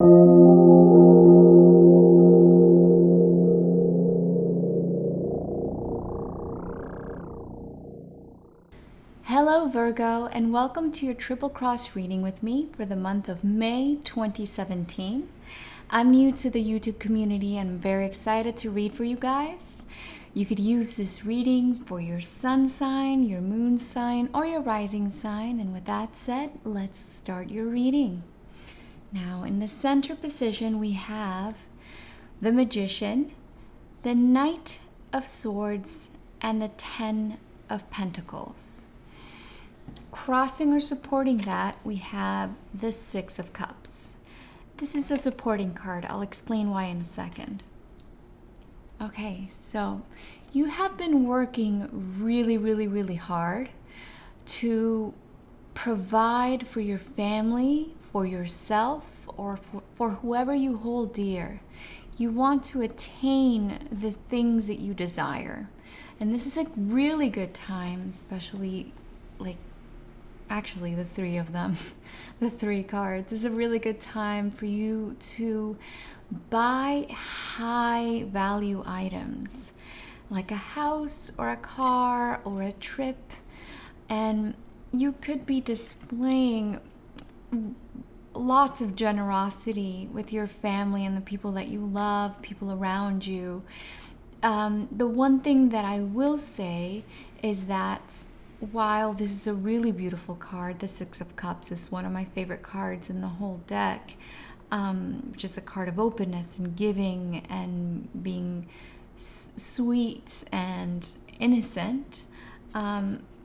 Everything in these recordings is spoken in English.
Hello Virgo, and welcome to your Triple Cross reading with me for the month of May 2017. I'm new to the YouTube community and I'm very excited to read for you guys. You could use this reading for your sun sign, your moon sign, or your rising sign. And with that said, let's start your reading. Now, in the center position, we have the Magician, the Knight of Swords, and the Ten of Pentacles. Crossing or supporting that, we have the Six of Cups. This is a supporting card. I'll explain why in a second. Okay, so you have been working really hard to provide for your family, for yourself, or for whoever you hold dear. You want to attain the things that you desire. And this is a really good time, especially actually the three of them, the three cards. This is a really good time for you to buy high value items like a house or a car or a trip, and you could be displaying lots of generosity with your family and the people that you love, people around you. The one thing that I will say is that while this is a really beautiful card, the Six of Cups is one of my favorite cards in the whole deck, which is a card of openness and giving and being sweet and innocent.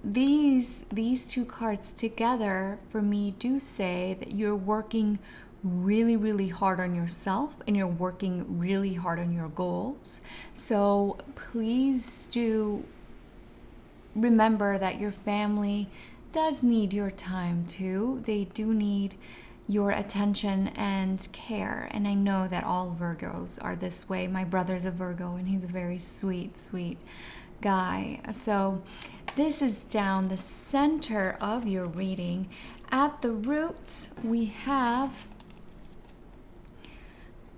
These two cards together for me do say that you're working really hard on yourself and you're working really hard on your goals. So please do remember that your family does need your time too. They do need your attention and care. And I know that all Virgos are this way. My brother's a Virgo and he's a very sweet guy. So this is down the center of your reading. At the roots, we have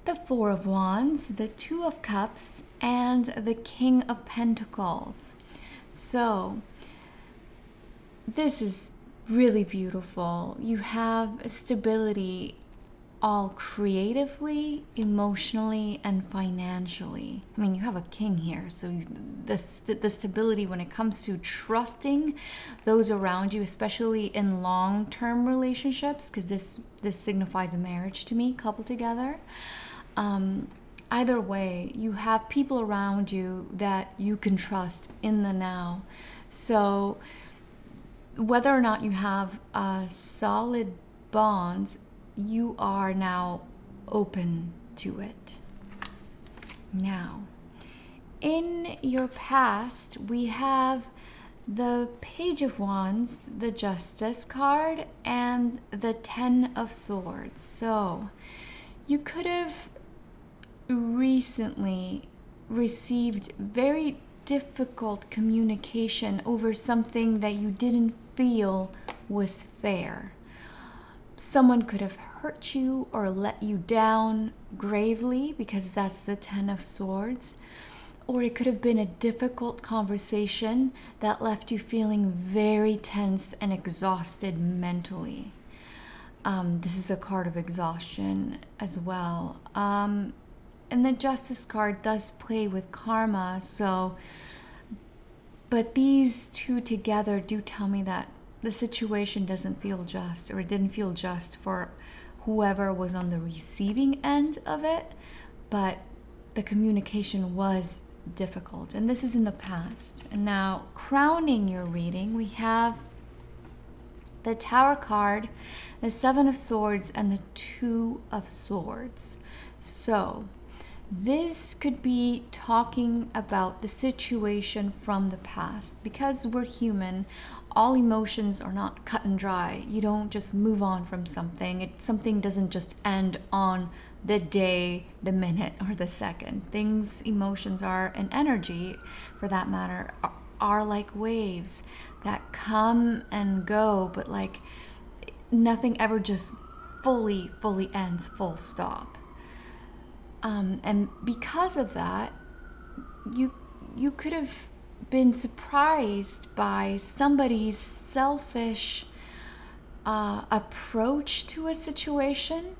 the Four of Wands, the Two of Cups, and the King of Pentacles. So this is really beautiful. You have stability all creatively, emotionally, and financially. I mean, you have a king here, so the stability when it comes to trusting those around you, especially in long-term relationships, because this signifies a marriage to me, coupled together. Either way, you have people around you that you can trust in the now. So whether or not you have a solid bond, you are now open to it. Now, in your past, we have the Page of Wands, the Justice card, and the Ten of Swords. So you could have recently received very difficult communication over something that you didn't feel was fair. Someone could have hurt you or let you down gravely, because that's the Ten of Swords. Or it could have been a difficult conversation that left you feeling very tense and exhausted mentally. This is a card of exhaustion as well. And the Justice card does play with karma, but these two together do tell me that the situation doesn't feel just, or it didn't feel just for whoever was on the receiving end of it, but the communication was difficult, and this is in the past. And now, crowning your reading, we have the Tower card, the Seven of Swords, and the Two of Swords. So this could be talking about the situation from the past. Because we're human, all emotions are not cut and dry. You don't just move on from something. Something doesn't just end on the day, the minute, or the second. Emotions are, and energy for that matter, are like waves that come and go, but like nothing ever just fully ends, full stop. And because of that, you could have been surprised by somebody's selfish approach to a situation.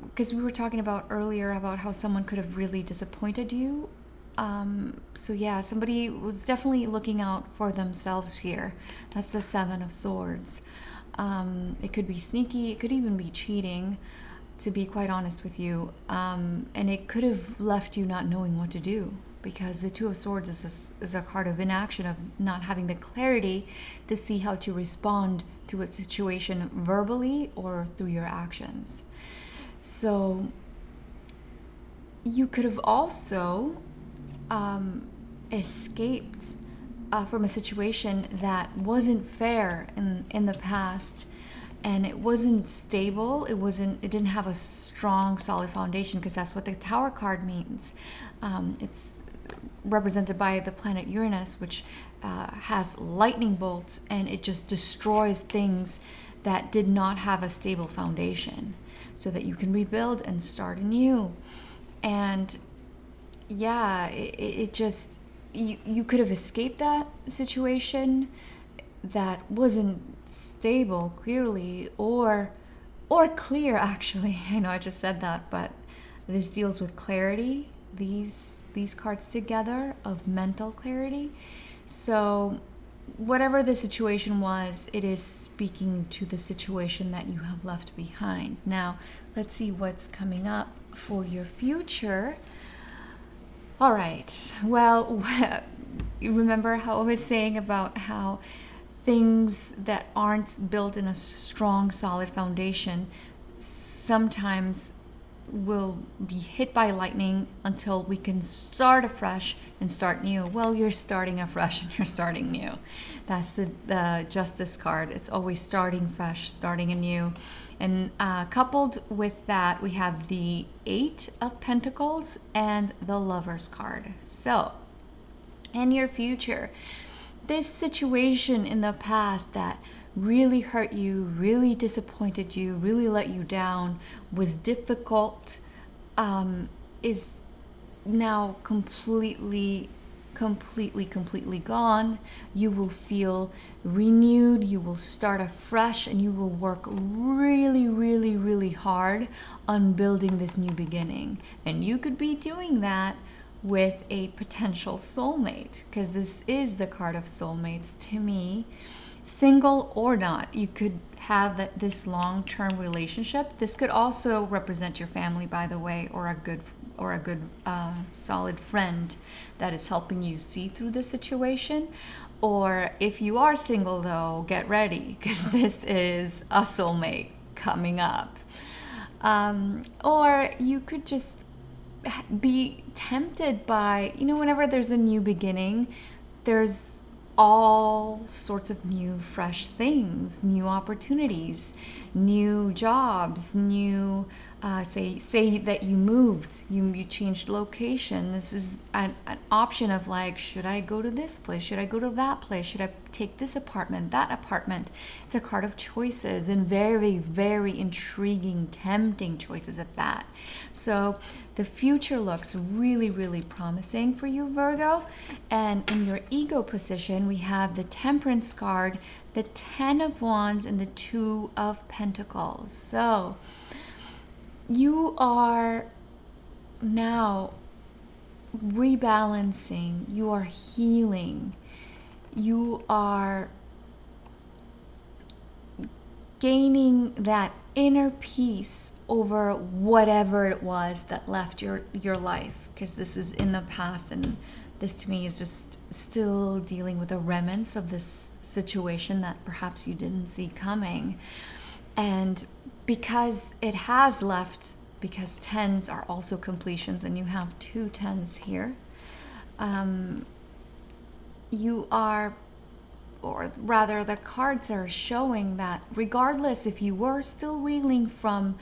Because we were talking about earlier about how someone could have really disappointed you. So yeah, somebody was definitely looking out for themselves here. That's the Seven of Swords. It could be sneaky, it could even be cheating, to be quite honest with you. And it could have left you not knowing what to do, because the Two of Swords is a card of inaction, of not having the clarity to see how to respond to a situation verbally or through your actions. So you could have also escaped from a situation that wasn't fair in the past, and it wasn't stable. It didn't have a strong, solid foundation, because that's what the Tower card means. It's represented by the planet Uranus, which has lightning bolts, and it just destroys things that did not have a stable foundation, so that you can rebuild and start anew. And yeah, it just, you could have escaped that situation that wasn't stable, clearly, or clear, actually. I know I just said that, but this deals with clarity, these cards together, of mental clarity. So whatever the situation was, it is speaking to the situation that you have left behind. Now, let's see what's coming up for your future. All right. Well, you remember how I was saying about how things that aren't built in a strong, solid foundation sometimes will be hit by lightning until we can start afresh and start new. Well, you're starting afresh and you're starting new. That's the Justice card. It's always starting fresh, starting anew. And coupled with that, we have the Eight of Pentacles and the Lover's card. So, in your future, this situation in the past that really hurt you, really disappointed you, really let you down, was difficult, is now completely gone. You will feel renewed, you will start afresh, and you will work really hard on building this new beginning. And you could be doing that with a potential soulmate, because this is the card of soulmates to me. Single or not, you could have this long-term relationship. This could also represent your family, by the way, or a good solid friend that is helping you see through the situation. Or if you are single, though, get ready, because this is a soulmate coming up. Or you could just be tempted by, whenever there's a new beginning, there's all sorts of new, fresh things, new opportunities, new jobs, new, say that you moved, you changed location. This is an option of like, should I go to this place? Should I go to that place? Should I take this apartment, that apartment? It's a card of choices, and very intriguing, tempting choices at that. So the future looks really promising for you, Virgo. And in your ego position, we have the Temperance card, the Ten of Wands, and the Two of Pentacles. So you are now rebalancing, you are healing, you are gaining that inner peace over whatever it was that left your life, because this is in the past, and this to me is just still dealing with the remnants of this situation that perhaps you didn't see coming. And because it has left, because tens are also completions, and you have two tens here, you are, or rather the cards are showing that regardless if you were still reeling from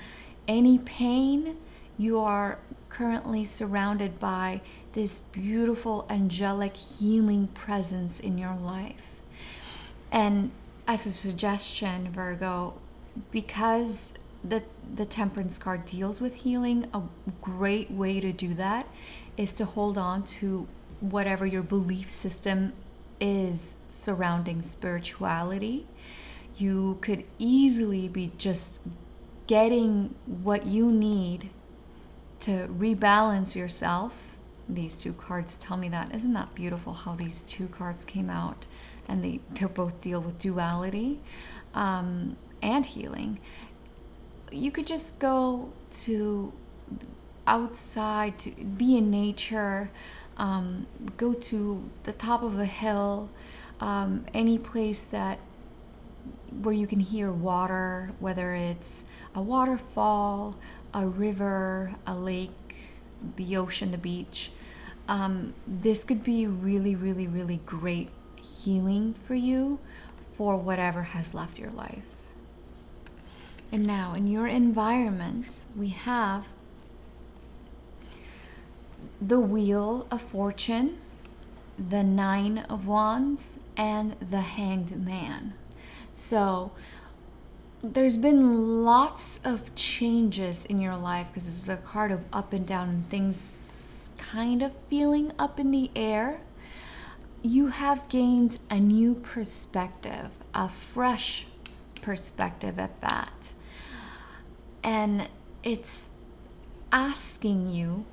any pain, you are currently surrounded by this beautiful angelic healing presence in your life. And as a suggestion, Virgo, because the Temperance card deals with healing, a great way to do that is to hold on to whatever your belief system is surrounding spirituality. You could easily be just getting what you need to rebalance yourself. These two cards tell me that. Isn't that beautiful how these two cards came out, and they're both deal with duality and healing. You could just go to outside, to be in nature, go to the top of a hill, any place where you can hear water, whether it's a waterfall, a river, a lake, the ocean, the beach. This could be really, really, really great healing for you for whatever has left your life. And now in your environment, we have the Wheel of Fortune, the Nine of Wands, and the Hanged Man. So there's been lots of changes in your life because this is a card of up and down and things kind of feeling up in the air. You have gained a new perspective, a fresh perspective at that. And it's asking you,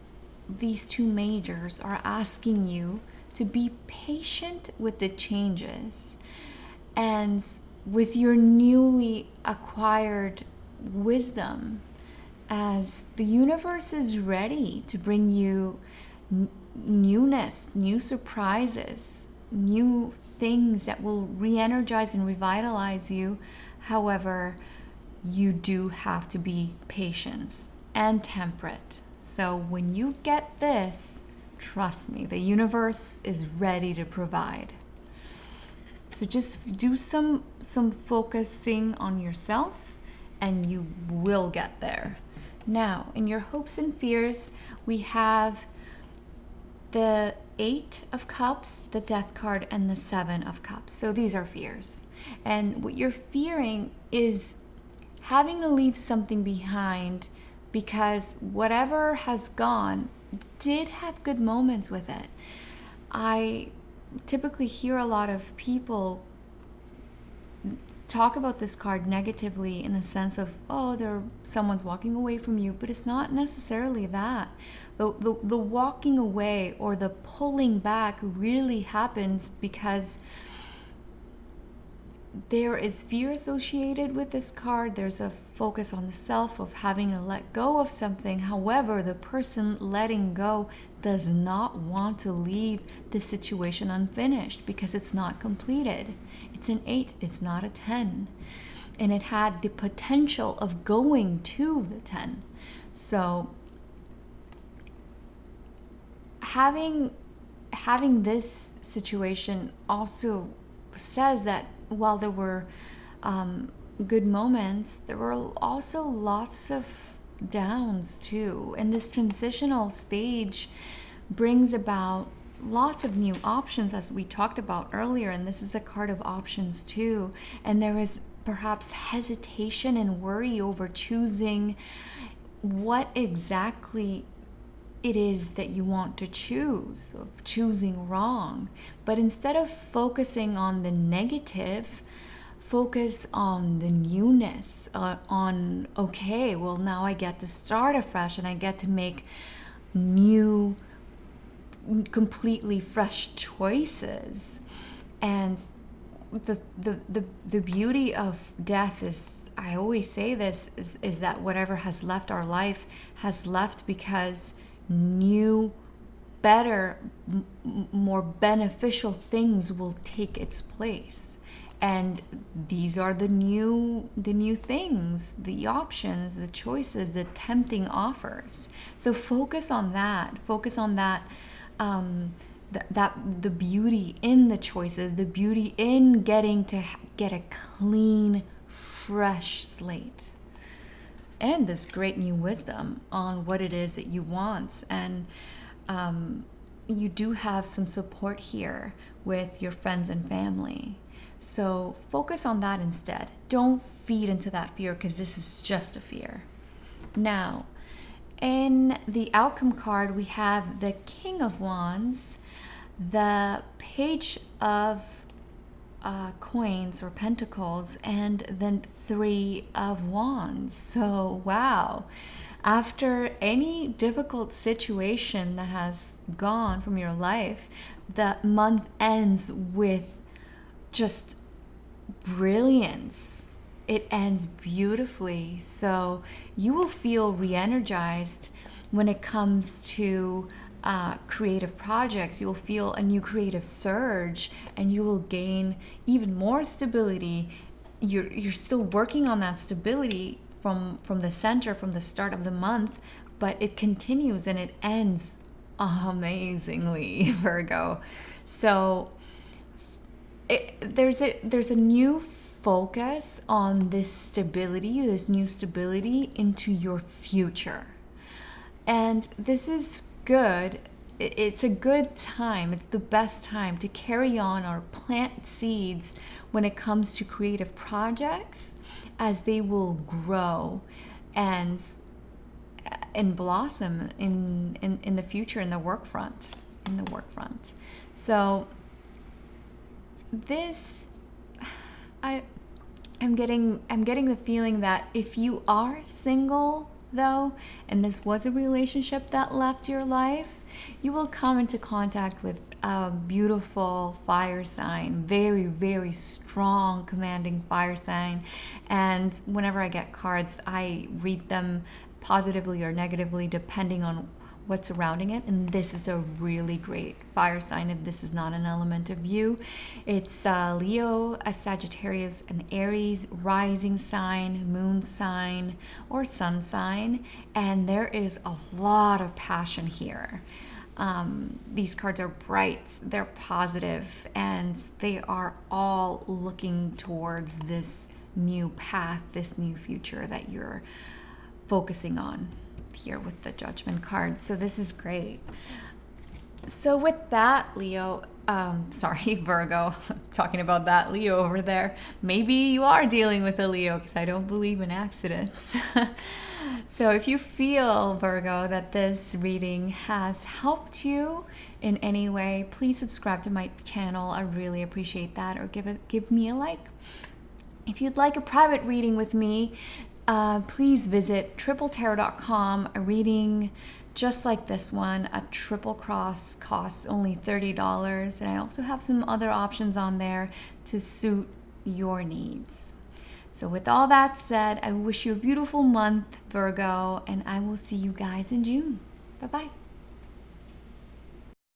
these two majors are asking you to be patient with the changes. And with your newly acquired wisdom, as the universe is ready to bring you newness, new surprises, new things that will re-energize and revitalize you. However, you do have to be patient and temperate. So when you get this, trust me, the universe is ready to provide. So just do some focusing on yourself and you will get there. Now, in your hopes and fears, we have the Eight of Cups, the Death card, and the Seven of Cups. So these are fears. And what you're fearing is having to leave something behind, because whatever has gone did have good moments with it. I typically hear a lot of people talk about this card negatively in the sense of, oh, someone's walking away from you, but it's not necessarily that. The walking away or the pulling back really happens because there is fear associated with this card. There's a focus on the self of having to let go of something. However, the person letting go does not want to leave the situation unfinished because it's not completed. It's an 8, it's not a 10. And it had the potential of going to the 10. So having this situation also says that while there were good moments, there were also lots of downs too. And this transitional stage brings about lots of new options, as we talked about earlier. And this is a card of options too. And there is perhaps hesitation and worry over choosing what exactly it is that you want to choose, of choosing wrong. But instead of focusing on the negative, focus on the newness, on, okay, well, now I get to start afresh and I get to make new, completely fresh choices. And the beauty of death is, I always say this, is that whatever has left our life has left because new, better, more beneficial things will take its place. And these are the new things, the options, the choices, the tempting offers. So focus on that. Focus on that. The beauty in the choices, the beauty in getting to get a clean, fresh slate, and this great new wisdom on what it is that you want. And you do have some support here with your friends and family. So focus on that instead. Don't feed into that fear, because this is just a fear. Now, in the outcome card, we have the King of Wands, the Page of Coins or Pentacles, and then Three of Wands. So, wow. After any difficult situation that has gone from your life, the month ends with just brilliance. It ends beautifully. So you will feel re-energized when it comes to creative projects. You'll feel a new creative surge, and you will gain even more stability. You're still working on that stability from the center, from the start of the month, but it continues and it ends amazingly, Virgo. So there's a new focus on this stability, this new stability into your future. And this is good. It's a good time. It's the best time to carry on or plant seeds when it comes to creative projects, as they will grow and blossom in the future, in the work front. So this, I'm getting the feeling that if you are single though, and this was a relationship that left your life, you will come into contact with a beautiful fire sign, very, very strong, commanding fire sign. And whenever I get cards, I read them positively or negatively depending on what's surrounding it. And this is a really great fire sign. If this is not an element of you, it's Leo, a Sagittarius, an Aries rising sign, moon sign, or sun sign. And there is a lot of passion here. These cards are bright, they're positive, and they are all looking towards this new path, this new future that you're focusing on here with the Judgment card. So this is great. So with that, Leo, Virgo, talking about that Leo over there, maybe you are dealing with a Leo, because I don't believe in accidents. So if you feel, Virgo, that this reading has helped you in any way, please subscribe to my channel. I really appreciate that. Or give me a like. If you'd like a private reading with me, please visit tripletarot.com. A reading just like this one, a triple cross, costs only $30. And I also have some other options on there to suit your needs. So with all that said, I wish you a beautiful month, Virgo, and I will see you guys in June. Bye-bye.